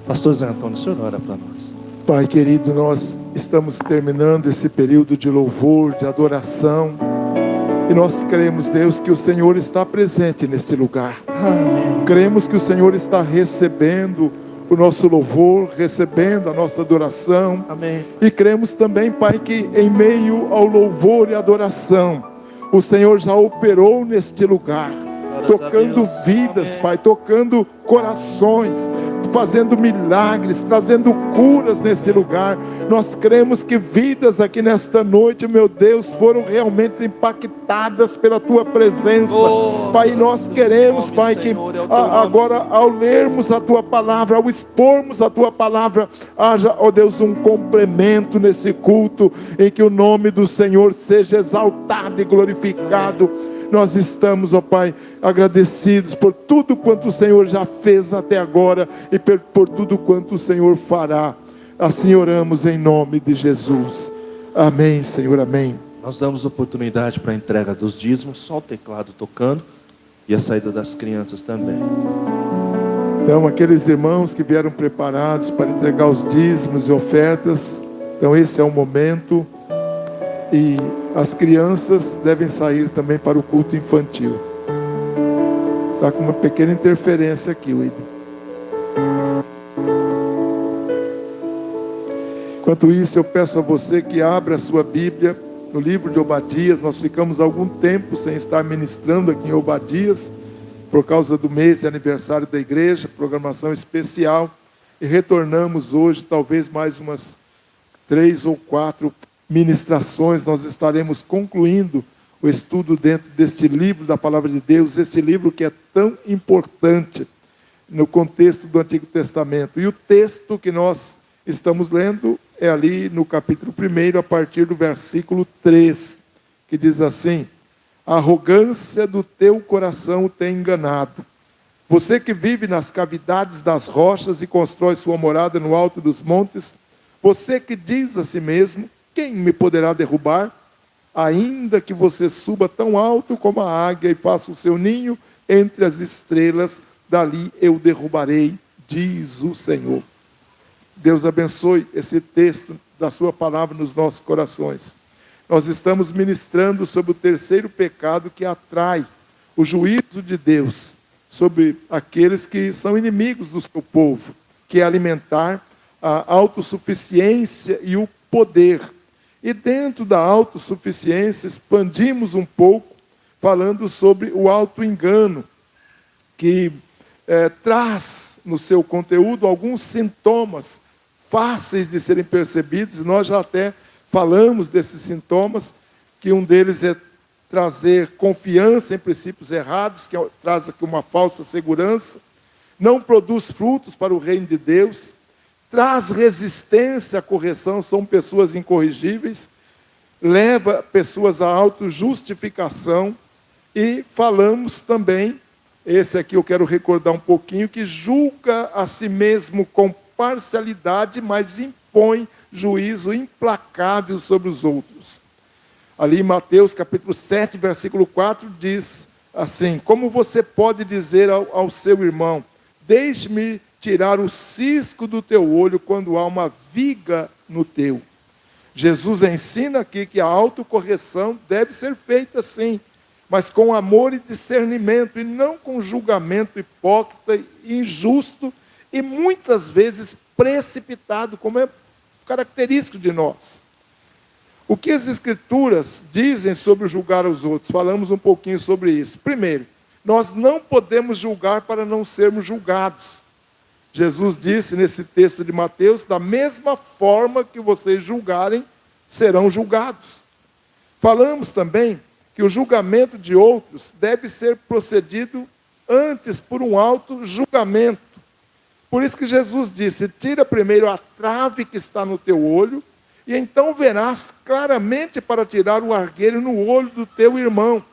Pastor Zé Antônio, o senhor ora para nós. Pai querido, nós estamos terminando esse período de louvor, de adoração. E nós cremos, Deus, que o Senhor está presente nesse lugar. Amém. Cremos que o Senhor está recebendo o nosso louvor, recebendo a nossa adoração. Amém. E cremos também, Pai, que em meio ao louvor e adoração, o Senhor já operou neste lugar, tocando vidas, Pai, tocando corações, fazendo milagres, trazendo curas neste lugar. Nós cremos que vidas aqui nesta noite, meu Deus, foram realmente impactadas pela Tua presença. Pai, nós queremos, Pai, que agora ao lermos a Tua palavra, ao expormos a Tua palavra, haja, ó Deus, um complemento nesse culto, em que o nome do Senhor seja exaltado e glorificado. Nós estamos, ó Pai, agradecidos por tudo quanto o Senhor já fez até agora e por tudo quanto o Senhor fará. Assim oramos em nome de Jesus. Amém, Senhor, amém. Nós damos oportunidade para a entrega dos dízimos, só o teclado tocando e a saída das crianças também. Então, aqueles irmãos que vieram preparados para entregar os dízimos e ofertas, então esse é o momento. E as crianças devem sair também para o culto infantil. Está com uma pequena interferência aqui, William. Enquanto isso, eu peço a você que abra a sua Bíblia no livro de Obadias. Nós ficamos algum tempo sem estar ministrando aqui em Obadias, por causa do mês de aniversário da igreja, programação especial. E retornamos hoje, talvez mais umas 3 ou 4 ministrações. Nós estaremos concluindo o estudo dentro deste livro da Palavra de Deus, este livro que é tão importante no contexto do Antigo Testamento. E o texto que nós estamos lendo é ali no capítulo 1, a partir do versículo 3, que diz assim: a arrogância do teu coração o tem enganado. Você que vive nas cavidades das rochas e constrói sua morada no alto dos montes, você que diz a si mesmo: quem me poderá derrubar? Ainda que você suba tão alto como a águia e faça o seu ninho entre as estrelas, dali eu derrubarei, diz o Senhor. Deus abençoe esse texto da sua palavra nos nossos corações. Nós estamos ministrando sobre o terceiro pecado que atrai o juízo de Deus sobre aqueles que são inimigos do seu povo, que é alimentar a autossuficiência e o poder. E dentro da autossuficiência, expandimos um pouco, falando sobre o auto-engano, que traz no seu conteúdo alguns sintomas fáceis de serem percebidos. Nós já até falamos desses sintomas, que um deles é trazer confiança em princípios errados, que traz aqui uma falsa segurança, não produz frutos para o reino de Deus, traz resistência à correção, são pessoas incorrigíveis, leva pessoas à autojustificação. E falamos também, esse aqui eu quero recordar um pouquinho, que julga a si mesmo com parcialidade, mas impõe juízo implacável sobre os outros. Ali em Mateus capítulo 7, versículo 4, diz assim: como você pode dizer ao seu irmão: deixe-me tirar o cisco do teu olho quando há uma viga no teu? Jesus ensina aqui que a autocorreção deve ser feita sim, mas com amor e discernimento, e não com julgamento hipócrita e injusto, e muitas vezes precipitado, como é característico de nós. O que as Escrituras dizem sobre julgar os outros? Falamos um pouquinho sobre isso. Primeiro, nós não podemos julgar para não sermos julgados. Jesus disse nesse texto de Mateus: da mesma forma que vocês julgarem, serão julgados. Falamos também que o julgamento de outros deve ser procedido antes por um auto-julgamento. Por isso que Jesus disse: tira primeiro a trave que está no teu olho, e então verás claramente para tirar o argueiro no olho do teu irmão.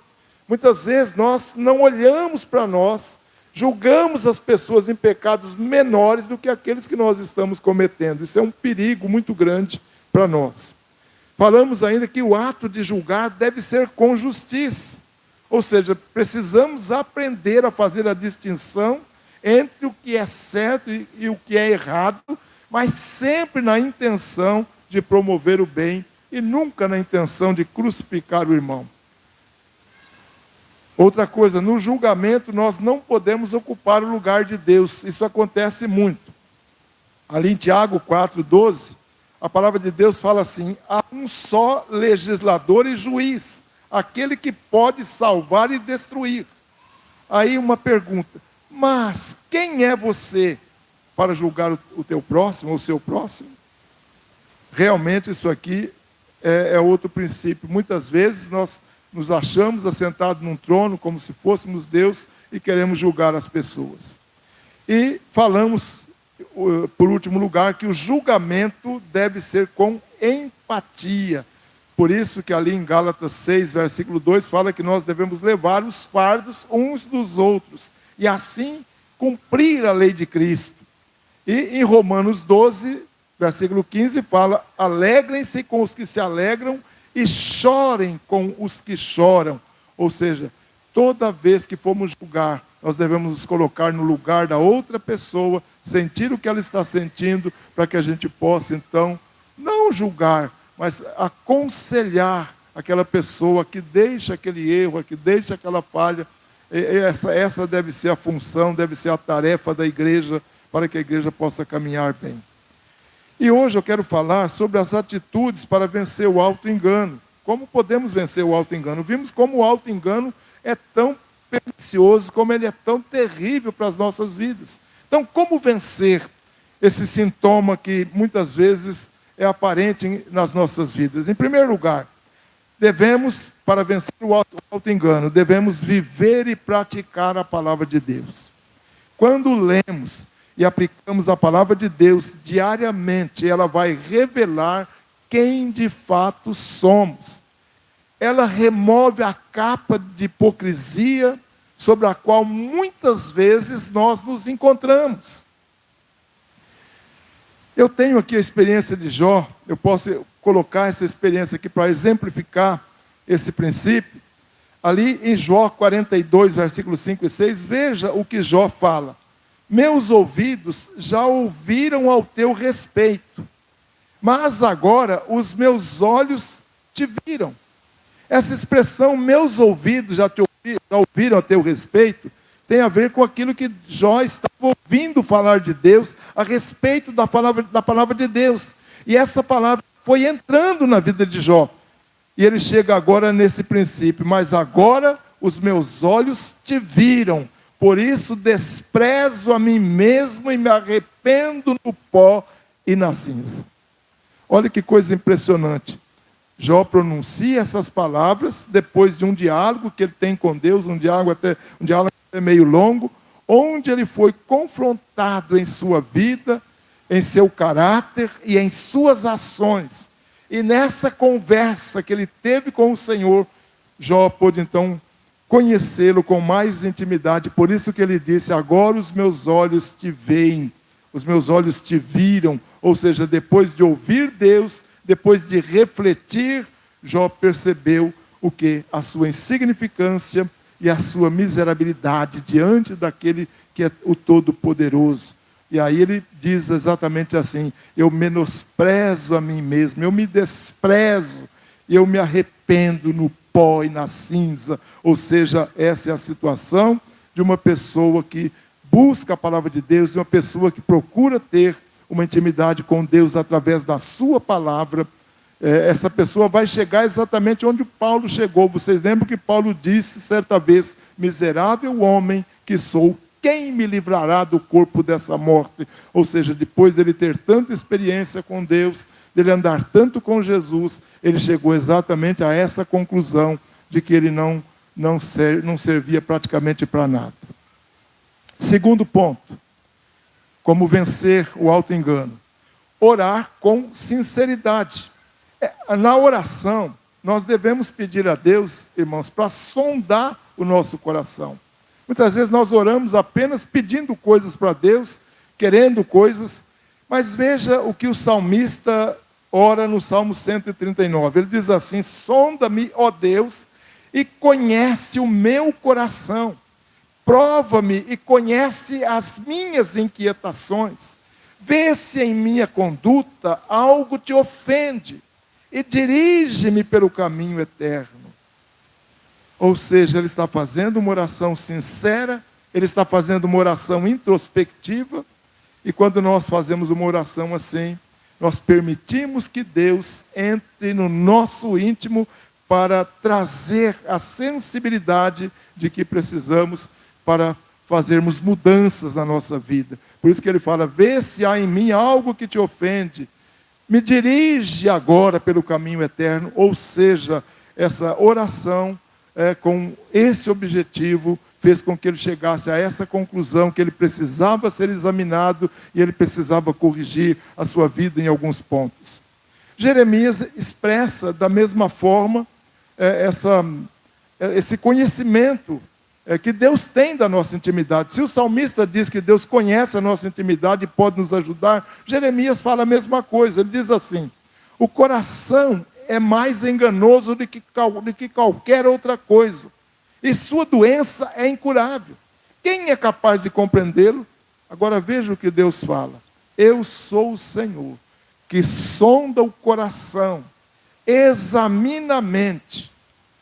Muitas vezes nós não olhamos para nós, julgamos as pessoas em pecados menores do que aqueles que nós estamos cometendo. Isso é um perigo muito grande para nós. Falamos ainda que o ato de julgar deve ser com justiça. Ou seja, precisamos aprender a fazer a distinção entre o que é certo e o que é errado, mas sempre na intenção de promover o bem e nunca na intenção de crucificar o irmão. Outra coisa, no julgamento nós não podemos ocupar o lugar de Deus. Isso acontece muito. Ali em Tiago 4,12, a palavra de Deus fala assim: há um só legislador e juiz, aquele que pode salvar e destruir. Aí uma pergunta: mas quem é você para julgar o teu próximo, ou o seu próximo? Realmente isso aqui é outro princípio. Muitas vezes nós nos achamos assentados num trono como se fôssemos Deus e queremos julgar as pessoas. E falamos, por último lugar, que o julgamento deve ser com empatia. Por isso que ali em Gálatas 6, versículo 2, fala que nós devemos levar os fardos uns dos outros e assim cumprir a lei de Cristo. E em Romanos 12, versículo 15, fala: alegrem-se com os que se alegram e chorem com os que choram. Ou seja, toda vez que formos julgar, nós devemos nos colocar no lugar da outra pessoa, sentir o que ela está sentindo, para que a gente possa, então, não julgar, mas aconselhar aquela pessoa que deixa aquele erro, que deixa aquela falha. Essa deve ser a função, deve ser a tarefa da igreja, para que a igreja possa caminhar bem. E hoje eu quero falar sobre as atitudes para vencer o auto-engano. Como podemos vencer o auto-engano? Vimos como o auto-engano é tão pernicioso, como ele é tão terrível para as nossas vidas. Então, como vencer esse sintoma que muitas vezes é aparente nas nossas vidas? Em primeiro lugar, para vencer o auto-engano, devemos viver e praticar a palavra de Deus. Quando lemos e aplicamos a palavra de Deus diariamente, ela vai revelar quem de fato somos. Ela remove a capa de hipocrisia sobre a qual muitas vezes nós nos encontramos. Eu tenho aqui a experiência de Jó, eu posso colocar essa experiência aqui para exemplificar esse princípio. Ali em Jó 42, versículos 5 e 6, veja o que Jó fala: meus ouvidos já ouviram ao teu respeito, mas agora os meus olhos te viram. Essa expressão, meus ouvidos já ouviram a teu respeito, tem a ver com aquilo que Jó estava ouvindo falar de Deus, a respeito da palavra de Deus. E essa palavra foi entrando na vida de Jó. E ele chega agora nesse princípio: mas agora os meus olhos te viram. Por isso desprezo a mim mesmo e me arrependo no pó e na cinza. Olha que coisa impressionante. Jó pronuncia essas palavras depois de um diálogo que ele tem com Deus, um diálogo até meio longo, onde ele foi confrontado em sua vida, em seu caráter e em suas ações. E nessa conversa que ele teve com o Senhor, Jó pôde então conhecê-lo com mais intimidade. Por isso que ele disse: agora os meus olhos te veem, os meus olhos te viram. Ou seja, depois de ouvir Deus, depois de refletir, Jó percebeu o que? A sua insignificância e a sua miserabilidade diante daquele que é o Todo-Poderoso. E aí ele diz exatamente assim: eu menosprezo a mim mesmo, eu me desprezo, e eu me arrependo no pó e na cinza. Ou seja, essa é a situação de uma pessoa que busca a palavra de Deus, de uma pessoa que procura ter uma intimidade com Deus através da sua palavra. Essa pessoa vai chegar exatamente onde Paulo chegou. Vocês lembram que Paulo disse certa vez: miserável homem que sou, quem me livrará do corpo dessa morte? Ou seja, depois dele ter tanta experiência com Deus, dele andar tanto com Jesus, ele chegou exatamente a essa conclusão de que ele não servia praticamente para nada. Segundo ponto, como vencer o auto-engano: orar com sinceridade. Na oração, nós devemos pedir a Deus, irmãos, para sondar o nosso coração. Muitas vezes nós oramos apenas pedindo coisas para Deus, querendo coisas, mas veja o que o salmista ora no Salmo 139. Ele diz assim: sonda-me, ó Deus, e conhece o meu coração. Prova-me e conhece as minhas inquietações. Vê se em minha conduta algo te ofende e dirige-me pelo caminho eterno. Ou seja, ele está fazendo uma oração sincera, ele está fazendo uma oração introspectiva, e quando nós fazemos uma oração assim, nós permitimos que Deus entre no nosso íntimo para trazer a sensibilidade de que precisamos para fazermos mudanças na nossa vida. Por isso que ele fala, vê se há em mim algo que te ofende, me dirige agora pelo caminho eterno. Ou seja, essa oração com esse objetivo fez com que ele chegasse a essa conclusão, que ele precisava ser examinado e ele precisava corrigir a sua vida em alguns pontos. Jeremias expressa da mesma forma esse conhecimento que Deus tem da nossa intimidade. Se o salmista diz que Deus conhece a nossa intimidade e pode nos ajudar, Jeremias fala a mesma coisa. Ele diz assim, o coração é mais enganoso do que qualquer outra coisa, e sua doença é incurável. Quem é capaz de compreendê-lo? Agora veja o que Deus fala. Eu sou o Senhor, que sonda o coração, examina a mente.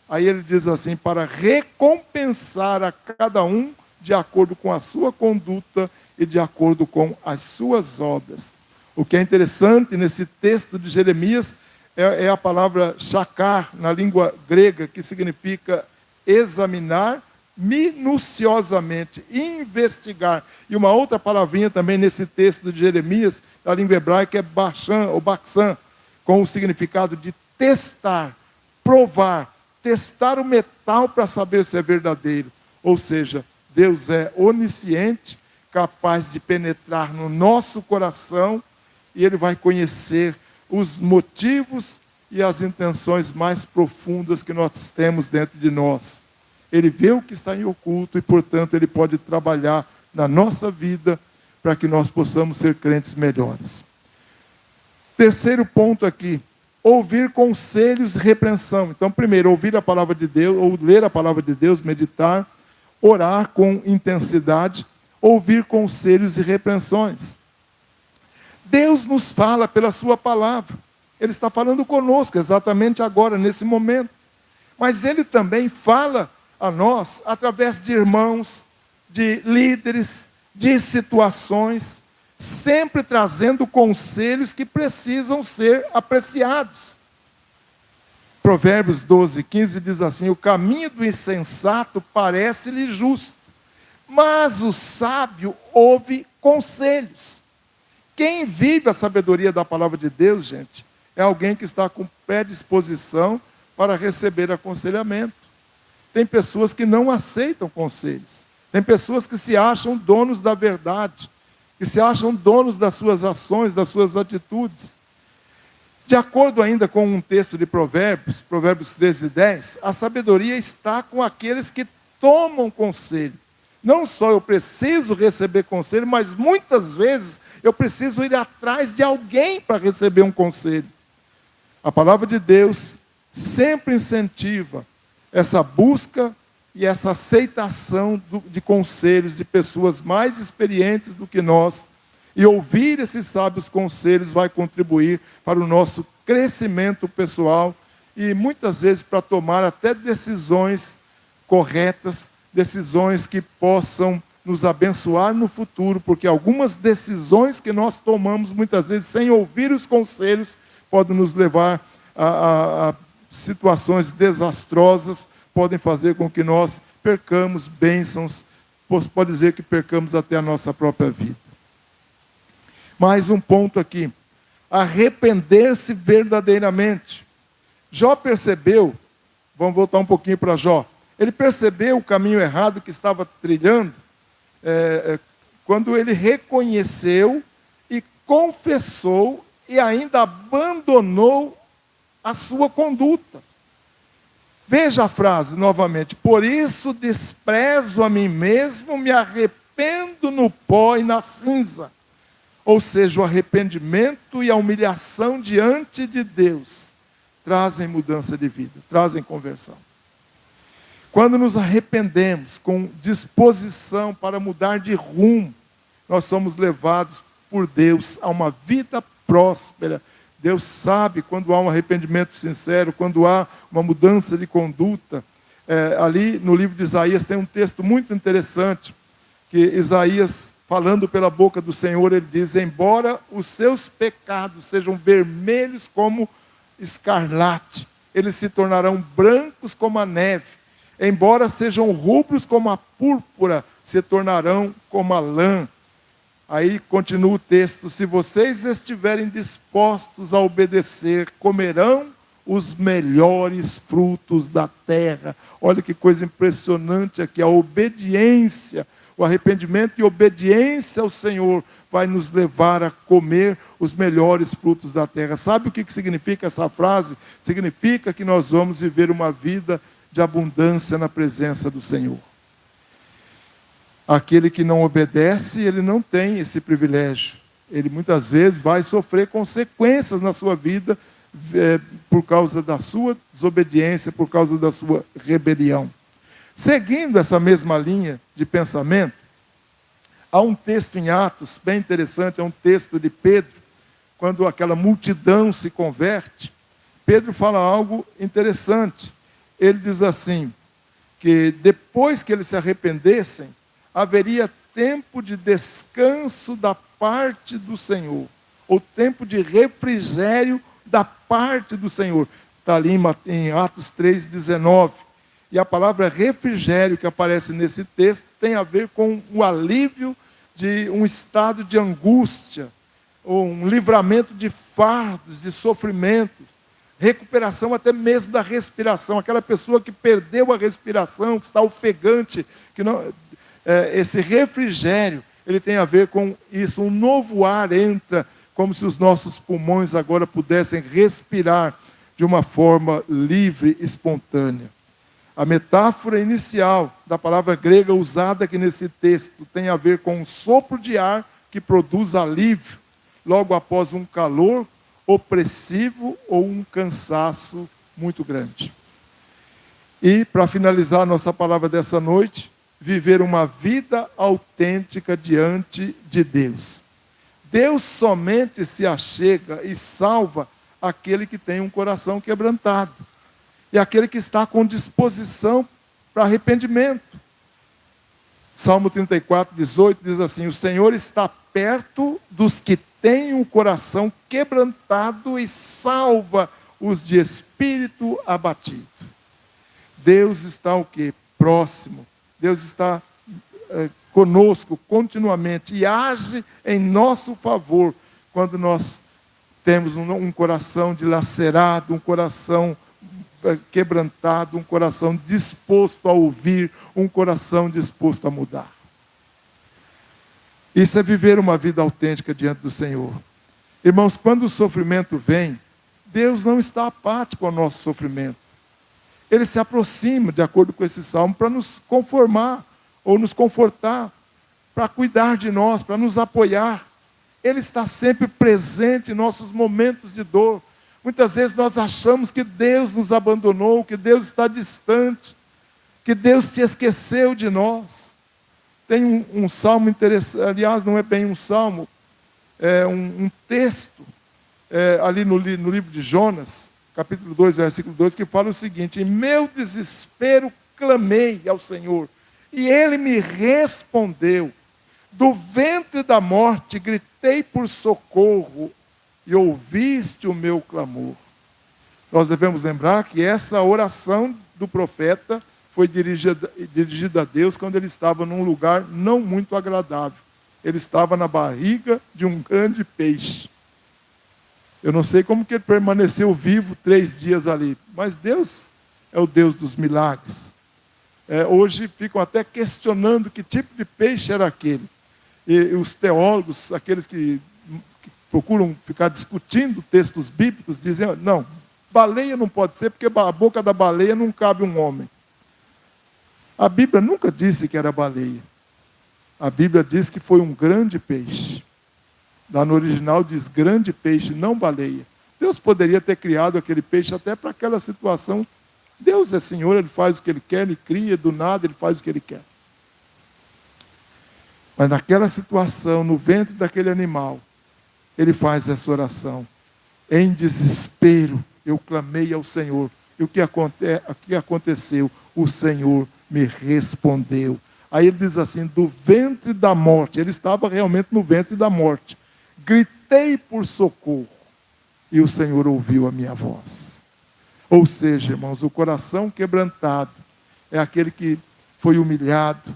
Aí ele diz assim, para recompensar a cada um de acordo com a sua conduta e de acordo com as suas obras. O que é interessante nesse texto de Jeremias é a palavra shakar, na língua grega, que significa examinar minuciosamente, investigar. E uma outra palavrinha também nesse texto de Jeremias, da língua hebraica, é bachan, ou baxan, com o significado de testar, provar, testar o metal para saber se é verdadeiro. Ou seja, Deus é onisciente, capaz de penetrar no nosso coração, e Ele vai conhecer os motivos e as intenções mais profundas que nós temos dentro de nós. Ele vê o que está em oculto e, portanto, Ele pode trabalhar na nossa vida para que nós possamos ser crentes melhores. Terceiro ponto aqui, ouvir conselhos e repreensão. Então, primeiro, ouvir a palavra de Deus, ou ler a palavra de Deus, meditar, orar com intensidade, ouvir conselhos e repreensões. Deus nos fala pela sua palavra. Ele está falando conosco exatamente agora, nesse momento. Mas Ele também fala a nós através de irmãos, de líderes, de situações, sempre trazendo conselhos que precisam ser apreciados. Provérbios 12, 15 diz assim, o caminho do insensato parece-lhe justo, mas o sábio ouve conselhos. Quem vive a sabedoria da palavra de Deus, gente, é alguém que está com predisposição para receber aconselhamento. Tem pessoas que não aceitam conselhos. Tem pessoas que se acham donos da verdade, que se acham donos das suas ações, das suas atitudes. De acordo ainda com um texto de Provérbios, Provérbios 13, 10, a sabedoria está com aqueles que tomam conselho. Não só eu preciso receber conselho, mas muitas vezes eu preciso ir atrás de alguém para receber um conselho. A palavra de Deus sempre incentiva essa busca e essa aceitação de conselhos de pessoas mais experientes do que nós. E ouvir esses sábios conselhos vai contribuir para o nosso crescimento pessoal e muitas vezes para tomar até decisões corretas, decisões que possam nos abençoar no futuro, porque algumas decisões que nós tomamos muitas vezes sem ouvir os conselhos podem nos levar a situações desastrosas, podem fazer com que nós percamos bênçãos, pode dizer que percamos até a nossa própria vida. Mais um ponto aqui, arrepender-se verdadeiramente. Jó percebeu, vamos voltar um pouquinho para Jó, ele percebeu o caminho errado que estava trilhando, quando ele reconheceu e confessou e ainda abandonou a sua conduta. Veja a frase novamente, por isso desprezo a mim mesmo, me arrependo no pó e na cinza. Ou seja, o arrependimento e a humilhação diante de Deus trazem mudança de vida, trazem conversão. Quando nos arrependemos com disposição para mudar de rumo, nós somos levados por Deus a uma vida próspera. Deus sabe quando há um arrependimento sincero, quando há uma mudança de conduta. Ali no livro de Isaías tem um texto muito interessante, que Isaías, falando pela boca do Senhor, ele diz: embora os seus pecados sejam vermelhos como escarlate, eles se tornarão brancos como a neve. Embora sejam rubros como a púrpura, se tornarão como a lã. Aí continua o texto: se vocês estiverem dispostos a obedecer, comerão os melhores frutos da terra. Olha que coisa impressionante aqui, a obediência, o arrependimento e obediência ao Senhor vai nos levar a comer os melhores frutos da terra. Sabe o que significa essa frase? Significa que nós vamos viver uma vida de abundância na presença do Senhor. Aquele que não obedece, ele não tem esse privilégio. Ele muitas vezes vai sofrer consequências na sua vida por causa da sua desobediência, por causa da sua rebelião. Seguindo essa mesma linha de pensamento, há um texto em Atos bem interessante, é um texto de Pedro, quando aquela multidão se converte. Pedro fala algo interessante. Ele diz assim, que depois que eles se arrependessem, haveria tempo de descanso da parte do Senhor, ou tempo de refrigério da parte do Senhor. Está ali em Atos 3,19. E a palavra refrigério que aparece nesse texto tem a ver com o alívio de um estado de angústia, ou um livramento de fardos, de sofrimentos, recuperação até mesmo da respiração. Aquela pessoa que perdeu a respiração, que está ofegante, que não... esse refrigério, ele tem a ver com isso. Um novo ar entra, como se os nossos pulmões agora pudessem respirar de uma forma livre, espontânea. A metáfora inicial da palavra grega usada aqui nesse texto tem a ver com um sopro de ar que produz alívio, logo após um calor opressivo ou um cansaço muito grande. E, para finalizar nossa palavra dessa noite, viver uma vida autêntica diante de Deus. Deus somente se achega e salva aquele que tem um coração quebrantado. E aquele que está com disposição para arrependimento. Salmo 34, 18 diz assim: o Senhor está perto dos que têm o coração quebrantado e salva os de espírito abatido. Deus está o quê? Próximo. Deus está conosco continuamente e age em nosso favor quando nós temos um coração dilacerado, um coração quebrantado, um coração disposto a ouvir, um coração disposto a mudar. Isso é viver uma vida autêntica diante do Senhor. Irmãos, quando o sofrimento vem, Deus não está apático ao nosso sofrimento. Ele se aproxima, de acordo com esse salmo, para nos conformar, ou nos confortar, para cuidar de nós, para nos apoiar. Ele está sempre presente em nossos momentos de dor. Muitas vezes nós achamos que Deus nos abandonou, que Deus está distante, que Deus se esqueceu de nós. Tem um salmo interessante, aliás, não é bem um salmo, é um texto, ali no livro de Jonas, capítulo 2, versículo 2, que fala o seguinte: em meu desespero clamei ao Senhor, e Ele me respondeu. Do ventre da morte gritei por socorro, e ouviste o meu clamor. Nós devemos lembrar que essa oração do profeta foi dirigida a Deus quando ele estava num lugar não muito agradável. Ele estava na barriga de um grande peixe. Eu não sei como que ele permaneceu vivo 3 dias ali, mas Deus é o Deus dos milagres. Hoje ficam até questionando que tipo de peixe era aquele. E os teólogos, aqueles que procuram ficar discutindo textos bíblicos, dizem: não, baleia não pode ser, porque a boca da baleia não cabe um homem. A Bíblia nunca disse que era baleia. A Bíblia diz que foi um grande peixe. Lá no original diz grande peixe, não baleia. Deus poderia ter criado aquele peixe até para aquela situação Deus é Senhor, Ele faz o que Ele quer, Ele cria, do nada Ele faz o que Ele quer. Mas naquela situação, no ventre daquele animal, Ele faz essa oração. Em desespero, eu clamei ao Senhor. E o que aconteceu? O Senhor me respondeu. Aí ele diz assim, do ventre da morte, ele estava realmente no ventre da morte. Gritei por socorro e o Senhor ouviu a minha voz. Ou seja, irmãos, o coração quebrantado é aquele que foi humilhado,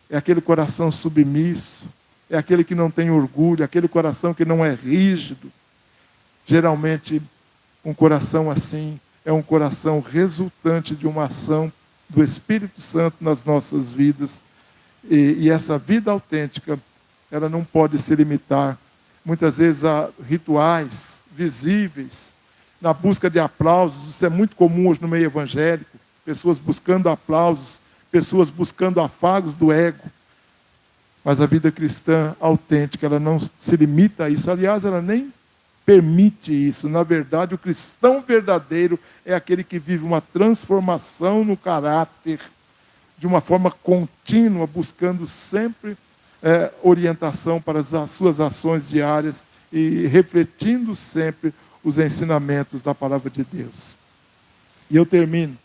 é aquele coração submisso, é aquele que não tem orgulho, é aquele coração que não é rígido. Geralmente, um coração assim é um coração resultante de uma ação do Espírito Santo nas nossas vidas. E essa vida autêntica, ela não pode se limitar, muitas vezes, a rituais visíveis, na busca de aplausos. Isso é muito comum hoje no meio evangélico, pessoas buscando aplausos, pessoas buscando afagos do ego. Mas a vida cristã autêntica, ela não se limita a isso. Aliás, ela nem permite isso. Na verdade, o cristão verdadeiro é aquele que vive uma transformação no caráter, de uma forma contínua, buscando sempre orientação para as suas ações diárias e refletindo sempre os ensinamentos da palavra de Deus. E eu termino.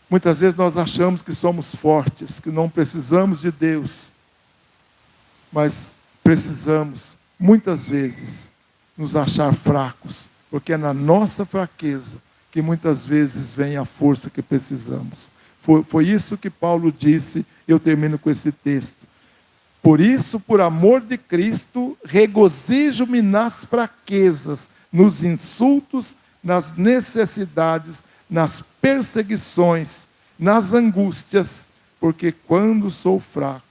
Muitas vezes nós achamos que somos fortes, que não precisamos de Deus, mas precisamos, muitas vezes, nos achar fracos, porque é na nossa fraqueza que muitas vezes vem a força que precisamos. Foi isso que Paulo disse, eu termino com esse texto. Por isso, por amor de Cristo, regozijo-me nas fraquezas, nos insultos, nas necessidades, nas perseguições, nas angústias, porque quando sou fraco,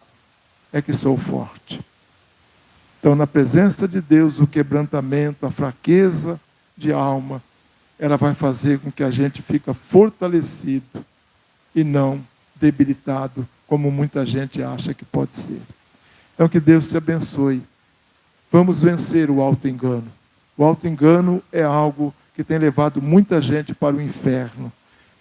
é que sou forte. Então, na presença de Deus, o quebrantamento, a fraqueza de alma, ela vai fazer com que a gente fique fortalecido e não debilitado, como muita gente acha que pode ser. Então, que Deus te abençoe. Vamos vencer o auto-engano. O auto-engano é algo que tem levado muita gente para o inferno.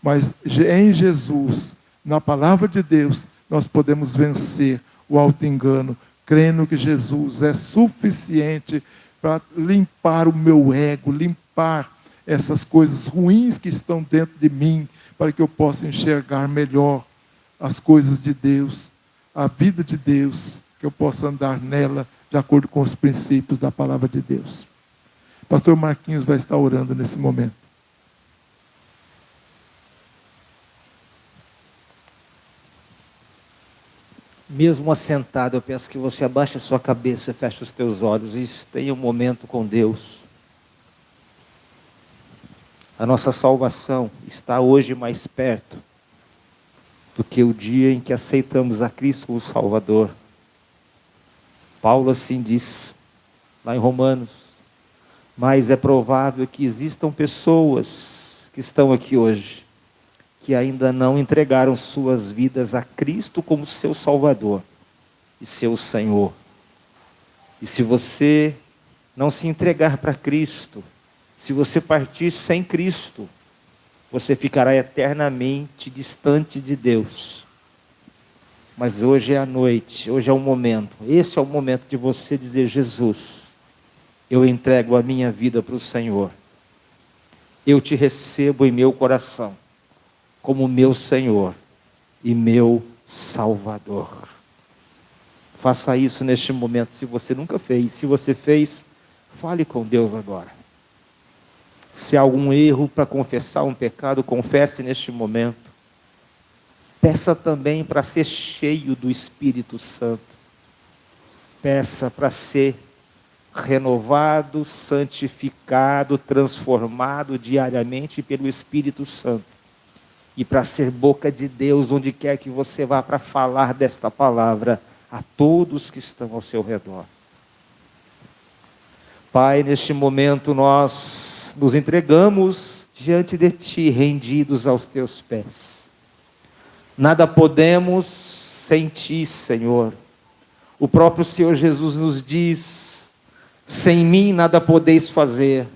Mas em Jesus, na palavra de Deus, nós podemos vencer o auto-engano, crendo que Jesus é suficiente para limpar o meu ego, limpar essas coisas ruins que estão dentro de mim, para que eu possa enxergar melhor as coisas de Deus, a vida de Deus, que eu possa andar nela de acordo com os princípios da palavra de Deus. Pastor Marquinhos vai estar orando nesse momento. Mesmo assentado, eu peço que você abaixe a sua cabeça, feche os teus olhos e tenha um momento com Deus. A nossa salvação está hoje mais perto do que o dia em que aceitamos a Cristo como Salvador. Paulo assim diz, lá em Romanos. Mas é provável que existam pessoas que estão aqui hoje, que ainda não entregaram suas vidas a Cristo como seu Salvador e seu Senhor. E se você não se entregar para Cristo, se você partir sem Cristo, você ficará eternamente distante de Deus. Mas hoje é a noite, hoje é o momento. Esse é o momento de você dizer: Jesus, eu entrego a minha vida para o Senhor. Eu te recebo em meu coração como meu Senhor e meu Salvador. Faça isso neste momento, se você nunca fez. Se você fez, fale com Deus agora. Se há algum erro para confessar um pecado, confesse neste momento. Peça também para ser cheio do Espírito Santo. Peça para ser renovado, santificado, transformado diariamente pelo Espírito Santo. E para ser boca de Deus, onde quer que você vá, para falar desta palavra a todos que estão ao seu redor. Pai, neste momento nós nos entregamos diante de Ti, rendidos aos Teus pés. Nada podemos sem Ti, Senhor. O próprio Senhor Jesus nos diz: sem mim nada podeis fazer.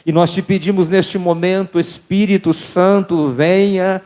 E nós te pedimos neste momento, Espírito Santo, venha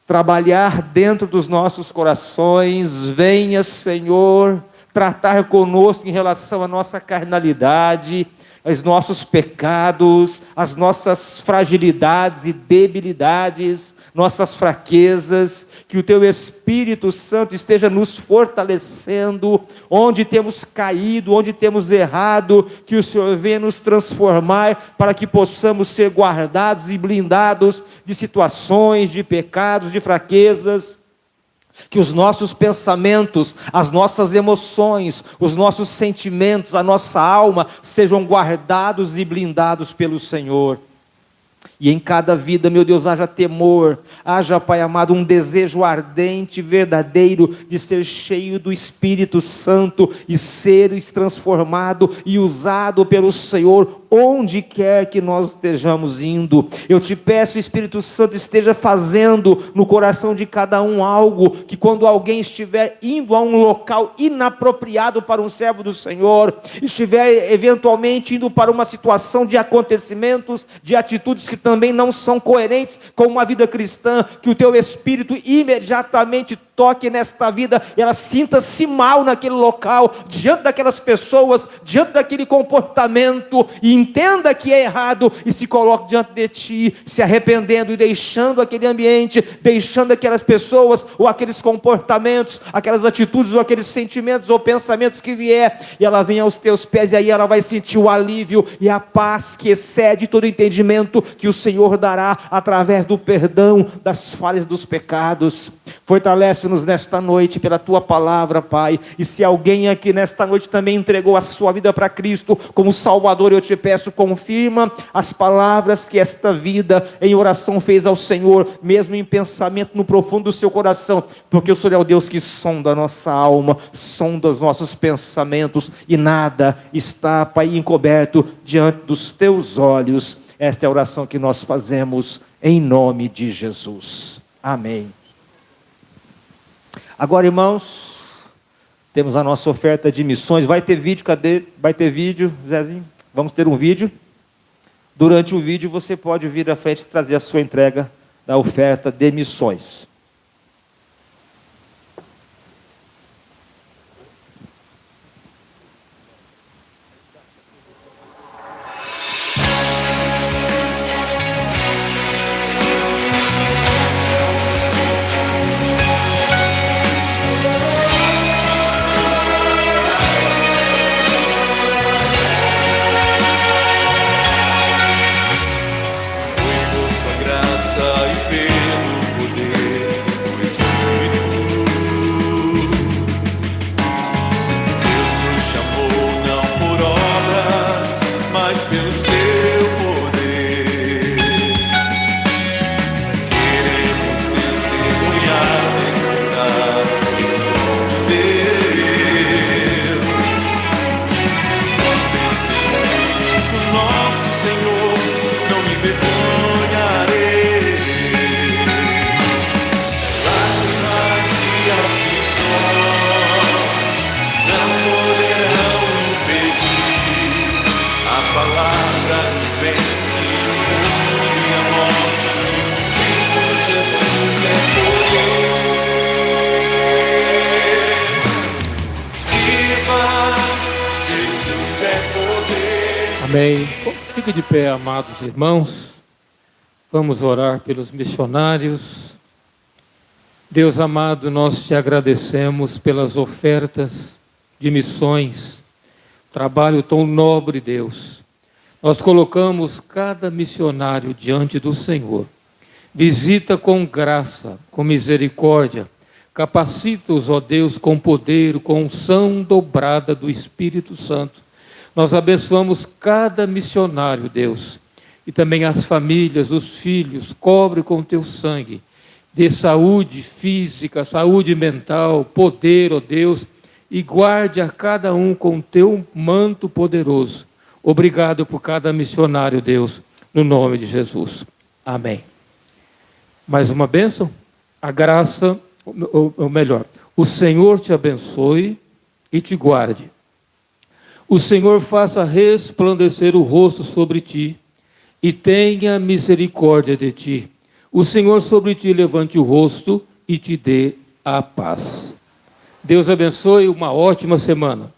trabalhar dentro dos nossos corações, venha, Senhor, tratar conosco em relação à nossa carnalidade, os nossos pecados, as nossas fragilidades e debilidades, nossas fraquezas, que o Teu Espírito Santo esteja nos fortalecendo, onde temos caído, onde temos errado, que o Senhor venha nos transformar, para que possamos ser guardados e blindados de situações, de pecados, de fraquezas. Que os nossos pensamentos, as nossas emoções, os nossos sentimentos, a nossa alma sejam guardados e blindados pelo Senhor. E em cada vida, meu Deus, haja temor, haja, Pai amado, um desejo ardente, verdadeiro, de ser cheio do Espírito Santo e ser transformado e usado pelo Senhor, onde quer que nós estejamos indo. Eu te peço, Espírito Santo, esteja fazendo no coração de cada um algo, que quando alguém estiver indo a um local inapropriado para um servo do Senhor, estiver eventualmente indo para uma situação de acontecimentos, de atitudes que também não são coerentes com uma vida cristã, que o teu Espírito imediatamente toque nesta vida, e ela sinta-se mal naquele local, diante daquelas pessoas, diante daquele comportamento, e entenda que é errado, e se coloque diante de ti, se arrependendo e deixando aquele ambiente, deixando aquelas pessoas, ou aqueles comportamentos, aquelas atitudes, ou aqueles sentimentos, ou pensamentos que vier, e ela vem aos teus pés, e aí ela vai sentir o alívio, e a paz que excede todo entendimento, que o Senhor dará, através do perdão, das falhas dos pecados. Fortalece-nos nesta noite pela Tua palavra, Pai, e se alguém aqui nesta noite também entregou a sua vida para Cristo como Salvador, eu te peço, confirma as palavras que esta vida em oração fez ao Senhor, mesmo em pensamento no profundo do seu coração, porque o Senhor é o Deus que sonda a nossa alma, sonda os nossos pensamentos, e nada está, Pai, encoberto diante dos Teus olhos. Esta é a oração que nós fazemos em nome de Jesus. Amém. Agora, irmãos, temos a nossa oferta de missões. Vai ter vídeo, cadê? Vai ter vídeo, Zezinho? Vamos ter um vídeo. Durante o vídeo você pode vir à frente e trazer a sua entrega da oferta de missões. Amém. Fique de pé, amados irmãos. Vamos orar pelos missionários. Deus amado, nós te agradecemos pelas ofertas de missões. Trabalho tão nobre, Deus. Nós colocamos cada missionário diante do Senhor. Visita com graça, com misericórdia. Capacita-os, ó Deus, com poder, com unção dobrada do Espírito Santo. Nós abençoamos cada missionário, Deus, e também as famílias, os filhos, cobre com teu sangue, dê saúde física, saúde mental, poder, ó Deus, e guarde a cada um com teu manto poderoso. Obrigado por cada missionário, Deus, no nome de Jesus. Amém. Mais uma bênção? A graça, ou melhor, o Senhor te abençoe e te guarde. O Senhor faça resplandecer o rosto sobre ti e tenha misericórdia de ti. O Senhor sobre ti levante o rosto e te dê a paz. Deus abençoe, uma ótima semana.